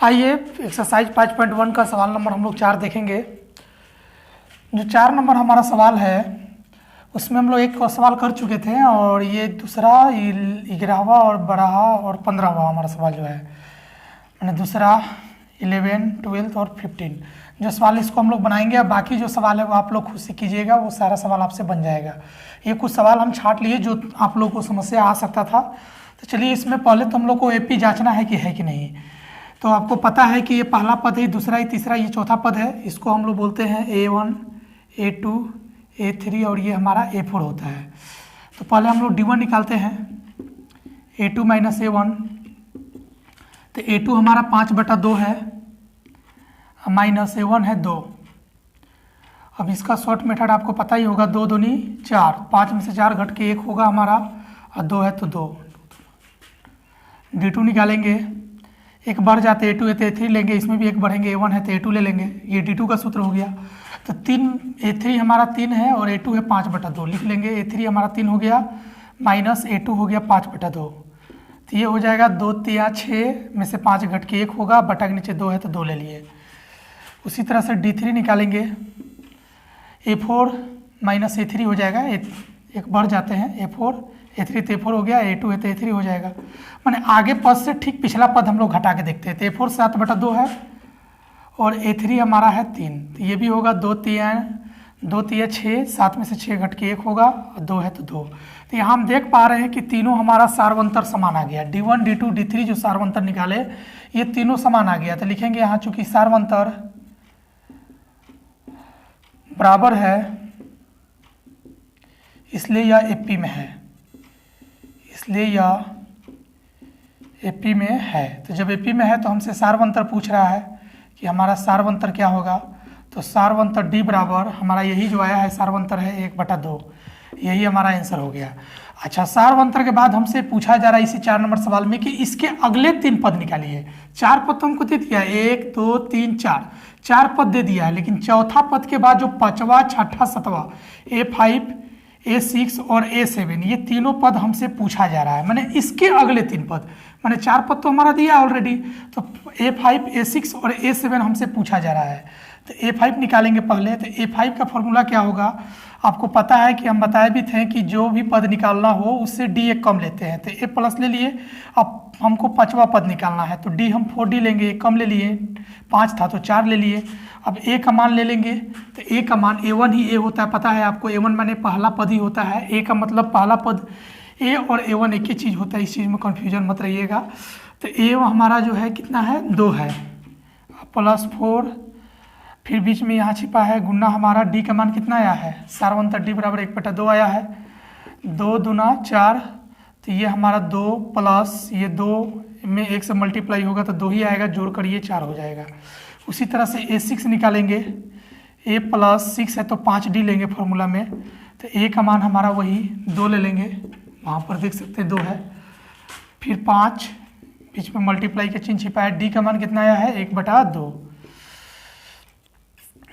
आइए एक्सरसाइज 5.1 का सवाल नंबर हम लोग 4 देखेंगे। जो 4 नंबर हमारा सवाल है उसमें हम लोग एक सवाल कर चुके थे और ये दूसरा 11वां और 12वां और 15वां हमारा सवाल जो है, मैंने दूसरा 11, 12 और 15 जो सवाल इसको हम लोग बनाएंगे। अब बाकी जो सवाल है वो आप लोग खुद से कीजिएगा, वो सारा सवाल आपसे बन जाएगा। ये कुछ सवाल हम छांट लिए जो आप लोग को समस्या आ सकता था। तो चलिए इसमें पहले तो हम लोग को एपी जांचना है कि नहीं। तो आपको पता है कि ये पहला पद है, दूसरा ये, तीसरा ये, चौथा पद है। इसको हम लोग बोलते हैं A1, A2, A3 और ये हमारा A4 होता है। तो पहले हम लोग D1 निकालते हैं, A2 माइनस A1। तो A2 हमारा 5/2 है, माइनस A1 है 2। अब इसका शॉर्ट मेथड आपको पता ही होगा, 2 दूनी 4, 5 में से 4 घट के 1 होगा हमारा, और 2 है तो 2। D2 निकालेंगे, एक बढ़ जाते A2 है तो A3 लेंगे, इसमें भी एक बढ़ेंगे, A1 है तो A2 ले लेंगे, ये D2 का सूत्र हो गया। तो 3 A3 हमारा 3 है और A2 है 5/2, लिख लेंगे। A3 हमारा 3 हो गया, माइनस A2 हो गया 5/2। तो ये हो जाएगा 2 3 6 में से 5 घट के 1 होगा, बटा के नीचे 2 है तो 2 ले लिए। उसी तरह से D3 निकालेंगे, A4 माइनस A3 हो जाएगा, एक बढ़ जाते हैं, A4 A3 तो A4 हो गया, A2 है तो A3 हो जाएगा। माने आगे पद से ठीक पिछला पद हम लोग घटा के देखते हैं। तो A4 7/2 है और A3 हमारा है 3। तो ये भी होगा 2 3 6, 7 में से 6 घट के 1 होगा, और 2 है तो 2। तो यहाँ हम देख पा रहे हैं कि तीनों हमारा सार्वंतर समान आ गया। D1 D2 D3 जो सार्वंतर निकाले ये तीनों समान आ गया। तो लिखेंगे यहाँ चूंकि सार्वंतर बराबर है इसलिए यह एपी में है, इसलिए यह एपी में है। तो जब एपी में है तो हमसे सार्वंतर पूछ रहा है कि हमारा सार्वंतर क्या होगा। तो सार्वंतर D बराबर हमारा यही जो आया है सार्वंतर है 1/2, यही हमारा आंसर हो गया। अच्छा, सार्वंतर के बाद हमसे पूछा जा रहा है इसी 4 नंबर सवाल में कि इसके अगले 3 पद निकालिए। 4 पद तो हमको दे दिया, 1 2 3 4 पद दे दिया है, लेकिन चौथा पद के बाद जो 5वां 6ठा 7वां A5 A6 और A7 ये तीनों पद हमसे पूछा जा रहा है। मैंने इसके अगले 3 पद, मैंने 4 पद तो हमारा दिया ऑलरेडी, तो A5 A6 और A7 हमसे पूछा जा रहा है। तो A5 निकालेंगे पहले। तो A5 का फॉर्मूला क्या होगा आपको पता है कि हम बताए भी थे कि जो भी पद निकालना हो उससे D एक कम लेते हैं। तो A प्लस ले लिए, अब हमको 5वां पद निकालना है तो D हम 4D लेंगे, एक कम ले लिए, 5 था तो 4 ले लिए। अब A का मान ले लेंगे, तो A का मान A1 ही A होता है, पता है आपको। A1 माने पहला पद ही होता है, A का मतलब पहला पद। A और A1 एक ही चीज़ होता है, इस चीज़ में कन्फ्यूजन मत रहिएगा। तो A हमारा जो है कितना है 2 है, प्लस 4, फिर बीच में यहाँ छिपा है गुना हमारा D का मान कितना आया है, सार्वंतर D बराबर 1/2 आया है, 2 दूना 4। तो ये हमारा 2 प्लस ये 2 में 1 से मल्टीप्लाई होगा तो 2 ही आएगा, जोड़ कर ये 4 हो जाएगा। उसी तरह से A6 निकालेंगे, A प्लस 6 है तो 5D लेंगे फॉर्मूला में। तो A का मान हमारा वही 2 ले लेंगे, वहाँ पर देख सकते हैं 2 है, फिर 5 बीच में मल्टीप्लाई का चिन्ह छिपा है। D का मान कितना आया है 1/2।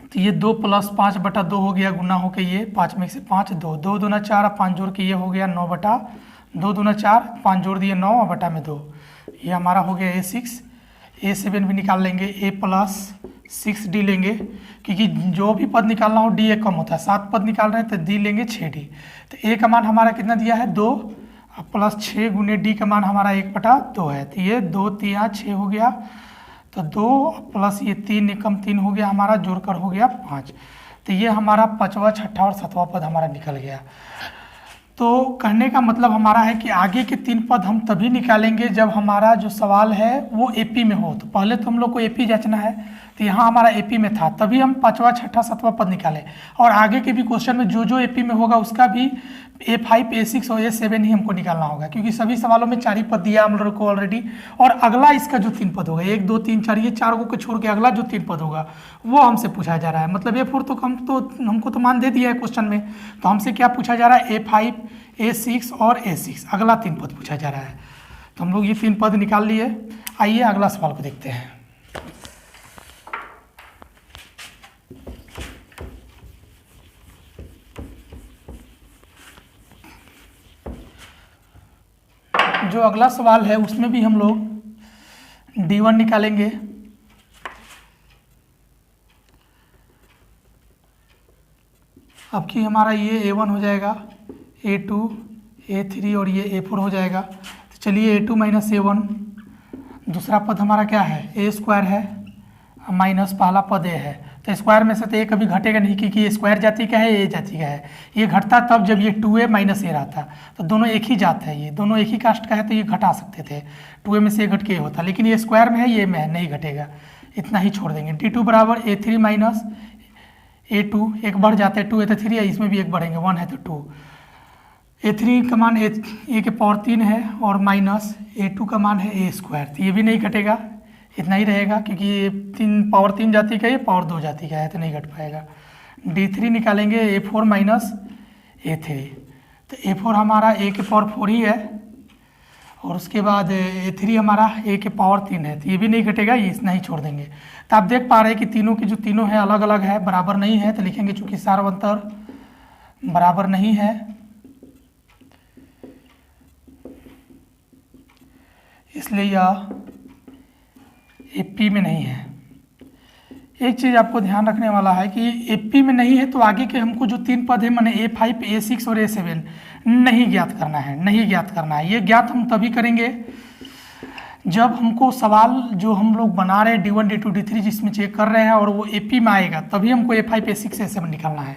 तो ये 2 प्लस 5/2 हो गया, गुना हो के ये 5 में से 5 2, 2 दूना 4 और 5 जोड़ के ये हो गया 9/2 दूना 4, 5 जोड़ दिए 9 और बटा में 2। ये हमारा हो गया A6। A7 भी निकाल लेंगे, A प्लस 6D लेंगे, क्योंकि जो भी पद निकालना हो D एक कम होता है। 7 पद निकाल रहे हैं तो D लेंगे 6D। तो A का मान हमारा कितना दिया है 2, प्लस 6 गुने D का मान हमारा 1/2 है। तो ये 2 3 6 हो गया, तो 2 प्लस ये 3 एकम 3 हो गया हमारा, जोड़कर हो गया 5। तो ये हमारा 5वां 6ठा और 7वां पद हमारा निकल गया। तो कहने का मतलब हमारा है कि आगे के 3 पद हम तभी निकालेंगे जब हमारा जो सवाल है वो एपी में हो। तो पहले तो हम लोग को एपी जांचना है, तो यहाँ हमारा एपी में था तभी हम 5वां 6ठा 7वां पद निकाले। और आगे के भी क्वेश्चन में जो जो एपी में होगा उसका भी A5 A6 और A7 ही हमको निकालना होगा, क्योंकि सभी सवालों में 4 ही पद दिया हम लोग को ऑलरेडी। और अगला इसका जो 3 पद होगा, 1 2 3 4, ये 4 को छोड़ के अगला जो 3 पद होगा वो हमसे पूछा जा रहा है। मतलब A4 तो हमको तो मान दे दिया है क्वेश्चन में, तो हमसे क्या पूछा जा रहा है A5 A6 और A6, अगला 3 पद पूछा जा रहा है। तो हम लोग ये 3 पद निकाल लिए। आइए अगला सवाल को देखते हैं। जो अगला सवाल है उसमें भी हम लोग D1 निकालेंगे, अब कि हमारा ये A1 हो जाएगा, A2, A3 और ये A4 हो जाएगा। तो चलिए A2 माइनस A1, दूसरा पद हमारा क्या है, A स्क्वायर है माइनस पहला पद A है। तो स्क्वायर में से तो A कभी घटेगा नहीं, क्योंकि ये स्क्वायर जाति का है, A जाति का है। ये घटता तब जब ये 2A माइनस A रहता, तो दोनों एक ही जात है, ये दोनों एक ही कास्ट का है, तो ये घटा सकते थे। 2A में से A घट के A होता, लेकिन ये स्क्वायर में है, ये में है, नहीं घटेगा, इतना ही छोड़ देंगे। D2 बराबर A3 माइनस A2, एक बढ़ जाते हैं, 2 है तो 3 है, इसमें भी एक बढ़ेंगे, 1 है तो 2। A3 का मान A के पावर 3 है और माइनस A2 का मान है A स्क्वायर, तो ये भी नहीं घटेगा, इतना ही रहेगा, क्योंकि ये पावर 3 जाति का, ये पावर 2 जाति का है, तो नहीं घट पाएगा। D3 निकालेंगे A4 माइनस A3, तो A4 हमारा A के पावर 4 ही है, और उसके बाद A3 हमारा A के पावर 3 है, तो ये भी नहीं घटेगा, ये इतना ही छोड़ देंगे। तो आप देख पा रहे हैं कि तीनों की जो तीनों है अलग अलग है, बराबर नहीं है, तो लिखेंगे चूंकि सार्वंतर बराबर नहीं है, इसलिए यह AP में नहीं है। एक चीज़ आपको ध्यान रखने वाला है कि AP में नहीं है, तो आगे के हमको जो 3 पद है, माने A5, A6 और A7 नहीं ज्ञात करना है, नहीं ज्ञात करना है। ये ज्ञात हम तभी करेंगे जब हमको सवाल जो हम लोग बना रहे हैं D1, D2, D3 जिसमें चेक कर रहे हैं और वो AP में आएगा, तभी हमको A5, A6, A7 निकालना है,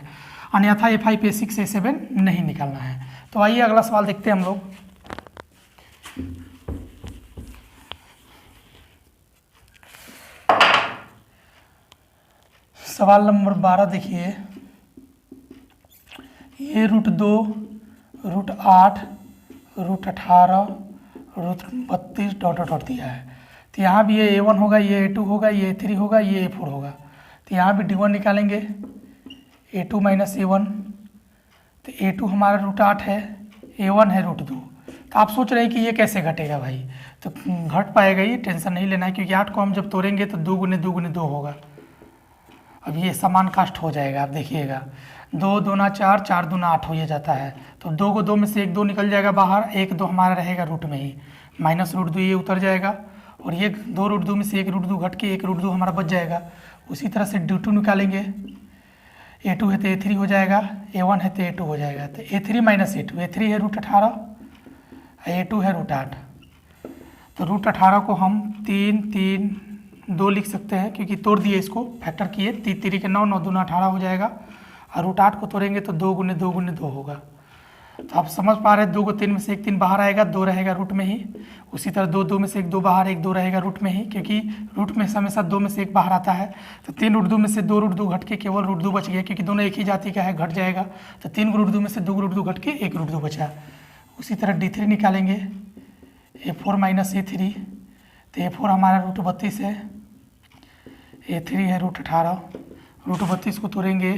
अन्यथा A5, A6, A7 नहीं निकालना है। तो आइए अगला सवाल देखते हैं हम लोग। सवाल नंबर 12 देखिए, ये √2, √8, √18, √32 डॉट डॉट डॉट दिया है। तो यहाँ भी ये A1 होगा, ये A2 होगा, ये A3 होगा, ये A4 होगा। तो यहाँ भी D1 निकालेंगे, A2 माइनस A1, तो A2 हमारा √8 है, A1 है √2। तो आप सोच रहे हैं कि ये कैसे घटेगा भाई, तो घट पाएगा, ये टेंशन नहीं लेना है, क्योंकि 8 को हम जब तोड़ेंगे तो 2 गुने 2 गुने 2 होगा। अब ये समान कास्ट हो जाएगा, आप देखिएगा, 2 दूना 4, 4 दूना 8 हो जाता है, तो 2 को 2 में से 1 2 निकल जाएगा बाहर, 1 2 हमारा रहेगा रूट में ही, माइनस √2 ये उतर जाएगा, और ये 2 √2 में से 1 √2 घट के 1 √2 हमारा बच जाएगा। उसी तरह से D2 निकालेंगे, A2 है तो A3 हो जाएगा, A1 है तो A2 हो जाएगा। तो A3 माइनस A2, A3 है √18, A2 है √8, तो √18 को हम 3 3 2 लिख सकते हैं, क्योंकि तोड़ दिए, इसको फैक्टर किए, 3 3 के 9, 9 दूना 18 हो जाएगा, और √8 को तोड़ेंगे तो 2 गुने 2 गुने 2 होगा। तो आप समझ पा रहे हैं, 2 को 3 में से 1 3 बाहर आएगा, 2 रहेगा रूट में ही। उसी तरह 2 2 में से 1 2 बाहर, 1 2 रहेगा रूट में ही, क्योंकि रूट में हमेशा 2 में से 1 बाहर आता है। तो 3 √2 में से 2 √2 घट के केवल √2 बच गया, क्योंकि दोनों एक ही जाति का है, घट जाएगा। तो 3 √2 में से 2 √2 घट के 1 √2 बचा। उसी तरह D3 निकालेंगे, A4 माइनस A3, तो A4 हमारा √32 है, A3 है √18, √32 को तोड़ेंगे,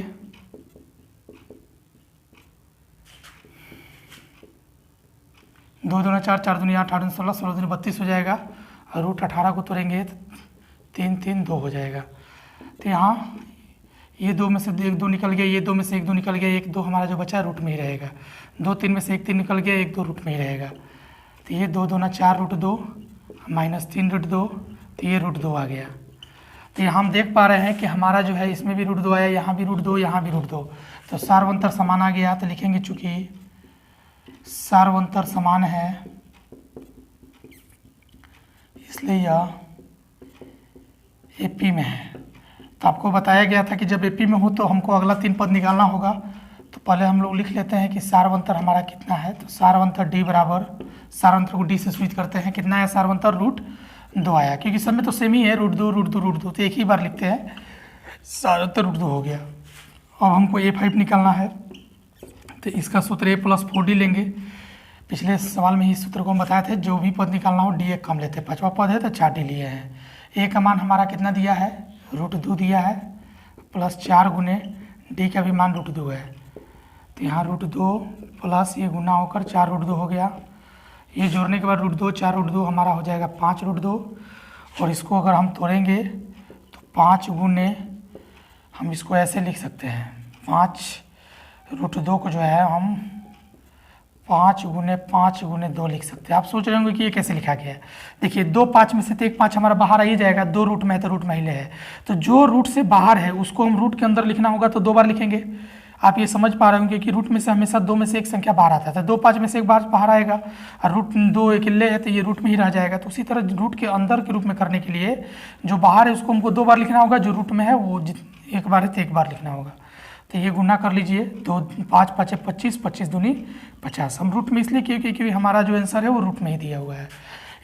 दो दूना 4, 4 दूनी 8, 8 दूनी 16, 16 दूनी 32 हो जाएगा, और √18 को तोड़ेंगे तो 3 3 2 हो जाएगा। तो यहाँ ये 2 में से 1 2 निकल गया, ये 2 में से 1 2 निकल गया, 1 2 हमारा जो बचा है रूट में ही रहेगा। 2 3 में से 1 3 निकल गया, 1 2 रूट में ही रहेगा। तो ये 2 दूना 4 √2 माइनस 3 √2, तो ये √2 आ गया। तो यहाँ हम देख पा रहे हैं कि हमारा जो है इसमें भी √2 आया, यहाँ भी √2, यहाँ भी √2, तो सार्वंतर समान आ गया। तो लिखेंगे चूंकि सार्वंतर समान है, इसलिए यह AP में है। तो आपको बताया गया था कि जब AP में हो तो हमको अगला 3 पद निकालना होगा। तो पहले हम लोग लिख लेते हैं कि सार्वंतर हमारा कितना है। तो सार्वंतर D बराबर, सार्वंतर को D से सूचित करते हैं, कितना है सार्वंतर, √2 आया, क्योंकि सब में तो सेम ही है, √2 √2 √2, तो एक ही बार लिखते हैं, सार्वंतर √2 हो गया। अब हमको A5 निकालना है, तो इसका सूत्र A + 4D लेंगे। पिछले सवाल में ही सूत्र को हम बताए थे, जो भी पद निकालना हो D एक कम लेते हैं, 5वां पद है तो 4D लिए हैं। A का मान हमारा कितना दिया है, √2 दिया है, प्लस 4 गुने D का भी मान √2 है। तो यहाँ √2 प्लस ये गुना होकर 4 √2 हो गया। ये जोड़ने के बाद √2 4 √2 हमारा हो जाएगा 5 √2, और इसको अगर हम तोड़ेंगे तो 5 गुने, हम इसको ऐसे लिख सकते हैं, 5 √2 को जो है हम 5 गुने 2 लिख सकते हैं। आप सोच रहे होंगे कि ये कैसे लिखा गया है। देखिए 2 5 में से तो 1 5 हमारा बाहर आ ही जाएगा, 2 रूट में है तो रूट में ही है, तो जो रूट से बाहर है उसको हम रूट के अंदर लिखना होगा, तो 2 बार लिखेंगे। आप ये समझ पा रहे होंगे कि रूट में से हमेशा 2 में से एक संख्या बाहर आता है, तो 2 5 में से एक बार बाहर आएगा, और रूट 2 अकेले है तो ये रूट में ही रह जाएगा। तो उसी तरह रूट के अंदर के रूप में करने के लिए जो बाहर है उसको हमको 2 बार लिखना होगा, जो रूट में है वो एक बार है तो एक बार लिखना होगा। तो ये गुना कर लीजिए, 2 5 5 25, 25 दूनी 50। हम रूट में इसलिए क्योंकि हमारा जो आंसर है वो रूट में ही दिया हुआ है।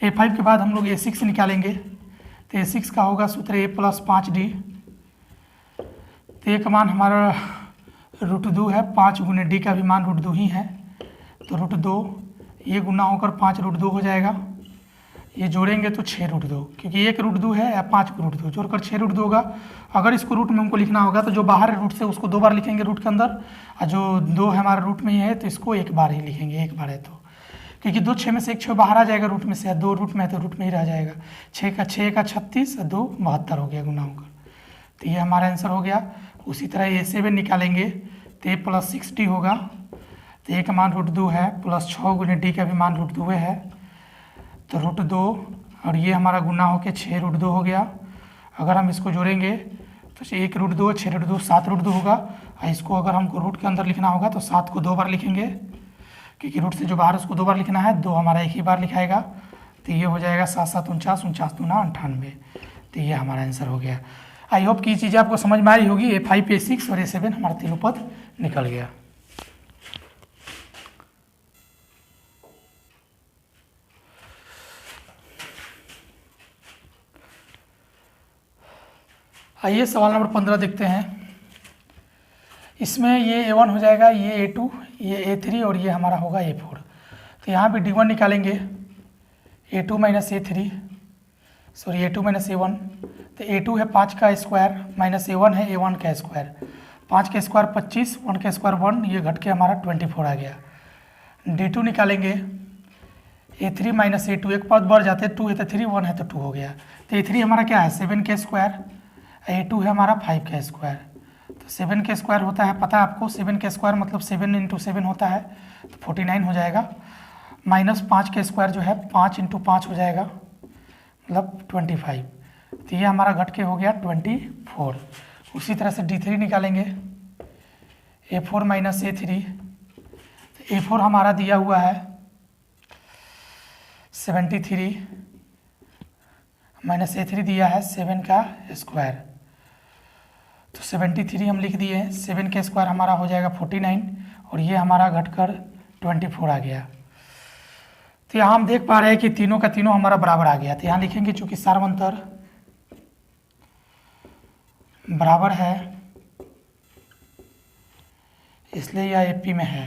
A5 के बाद हम लोग A6 निकालेंगे, तो A6 का होगा सूत्र A + 5D। तो A का मान हमारा √2 है, 5 गुने D का भी मान √2 ही है, तो √2 ये गुना होकर 5 √2 हो जाएगा। ये जोड़ेंगे तो 6 √2, क्योंकि 1 √2 है या 5 को √2 जोड़कर 6 √2 होगा। अगर इसको रूट में हमको लिखना होगा तो जो बाहर है रूट से उसको 2 बार लिखेंगे रूट के अंदर, और जो 2 है हमारा रूट में ही है तो इसको एक बार ही लिखेंगे, एक बार है तो, क्योंकि 2 6 में से एक 6 बाहर आ जाएगा रूट में से, 2 रूट में है तो रूट में ही रह जाएगा। 6 का 36 और 2 72 हो गया गुना होकर, तो ये हमारा आंसर हो गया। उसी तरह A7 निकालेंगे तो A + 6D होगा, तो A का मान √2 है, प्लस 6 गुने D का भी मान √2 है, तो √2 और ये हमारा गुना होकर 6 √2 हो गया। अगर हम इसको जोड़ेंगे तो 1 √2 6 √2 7 √2 होगा, और इसको अगर हमको रूट के अंदर लिखना होगा तो 7 को 2 बार लिखेंगे, क्योंकि रूट से जो बाहर उसको 2 बार लिखना है, 2 हमारा एक ही बार लिखाएगा, तो ये हो जाएगा 7 7 49, 49 दूना 98। तो ये हमारा आंसर हो गया। आई होप कि ये चीज़ें आपको समझ में आई होगी। A5 A6 और A7 हमारा तीनों पद निकल गया। आइए सवाल नंबर 15 देखते हैं। इसमें ये A1 हो जाएगा, ये A2, ये A3 और ये हमारा होगा A4। तो यहाँ भी D1 निकालेंगे, A2 - A3 sorry A2 - A1। तो A2 है 5 का स्क्वायर माइनस A1 है A1 का स्क्वायर, 5 का स्क्वायर 25, 1 का स्क्वायर 1, ये घट के हमारा 24 आ गया। D2 निकालेंगे, A3 - A2, एक पद बढ़ जाते हैं, 2 है तो 3, 1 है तो 2 हो गया। तो A3 हमारा क्या है 7 का स्क्वायर, A2 है हमारा 5 का स्क्वायर। तो 7 का स्क्वायर होता है, पता है आपको 7 का स्क्वायर मतलब 7 × 7 होता है, तो 49 हो जाएगा। माइनस 5 का स्क्वायर जो है 5 × 5 हो जाएगा, मतलब 25। तो ये हमारा घट के हो गया 24। उसी तरह से D3 निकालेंगे, A4 - A3। तो A4 हमारा दिया हुआ है 73 माइनस A3 दिया है 7 का स्क्वायर, तो 73 हम लिख दिए। 7 का स्क्वायर हमारा हो जाएगा 49 और ये हमारा घटकर 24 आ गया। तो यहाँ हम देख पा रहे हैं कि तीनों का तीनों हमारा बराबर आ गया। तो यहाँ लिखेंगे चूंकि सार्वंतर बराबर है इसलिए यह AP में है।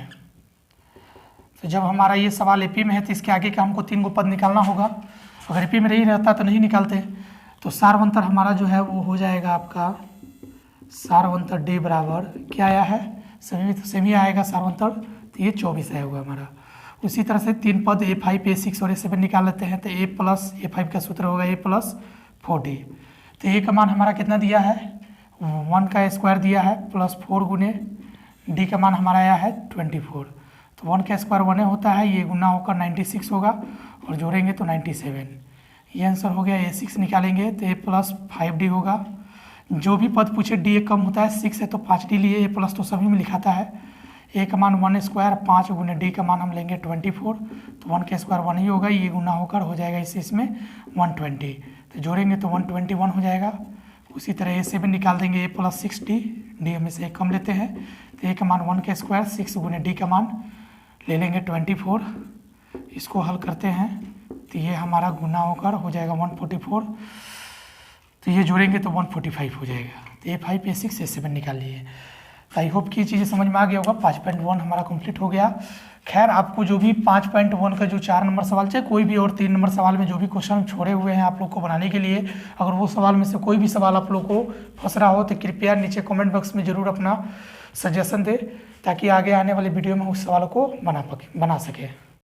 तो जब हमारा ये सवाल AP में है तो इसके आगे का हमको 3 गो पद निकालना होगा। अगर AP में नहीं रहता तो नहीं निकालते। तो सार्वंतर हमारा जो है वो हो जाएगा आपका सार्वंतर D बराबर क्या आया है, सभी में तो सेम ही आएगा सार्वंतर, तो ये 24 आया हुआ हमारा। उसी तरह से 3 पद A5 A6 और A7 निकाल लेते हैं। तो A + A5 का सूत्र होगा A + 4D। तो A का मान हमारा कितना दिया है 1 का स्क्वायर दिया है, प्लस 4 गुने D का मान हमारा आया है 24। तो 1 का स्क्वायर 1 होता है, ये गुना होकर 96 होगा और जोड़ेंगे तो 97। ये आंसर हो गया। A6 निकालेंगे तो A + 5D होगा। जो भी पद पूछे D कम होता है, 6 है तो 5D लिए, A+ तो सभी में लिखाता है। A का मान 1 स्क्वायर 5 गुने D का मान हम लेंगे 24, तो 1 का स्क्वायर 1 ही होगा, ये गुना होकर हो जाएगा इसमें 120। तो जोड़ेंगे तो 121 हो जाएगा। उसी तरह A7 निकाल देंगे, A + 6D, D हमें से कम लेते हैं, तो A का मान 1 का स्क्वायर 6 गुने D का मान ले लेंगे 24। इसको हल करते हैं तो ये हमारा गुना होकर हो जाएगा 144, तो ये जोड़ेंगे तो 145 हो जाएगा। तो A5 A6 A7 निकाल लिए। आई होप कि ये चीज़ें समझ में आ गया होगा। 5.1 हमारा कंप्लीट हो गया। खैर आपको जो भी 5.1 का जो 4 नंबर सवाल चाहे कोई भी और 3 नंबर सवाल में जो भी क्वेश्चन छोड़े हुए हैं आप लोग को बनाने के लिए, अगर वो सवाल में से कोई भी सवाल आप लोग को फंस रहा हो तो कृपया नीचे कमेंट बॉक्स में ज़रूर अपना सजेशन दें, ताकि आगे आने वाले वीडियो में उस सवाल को बना सके।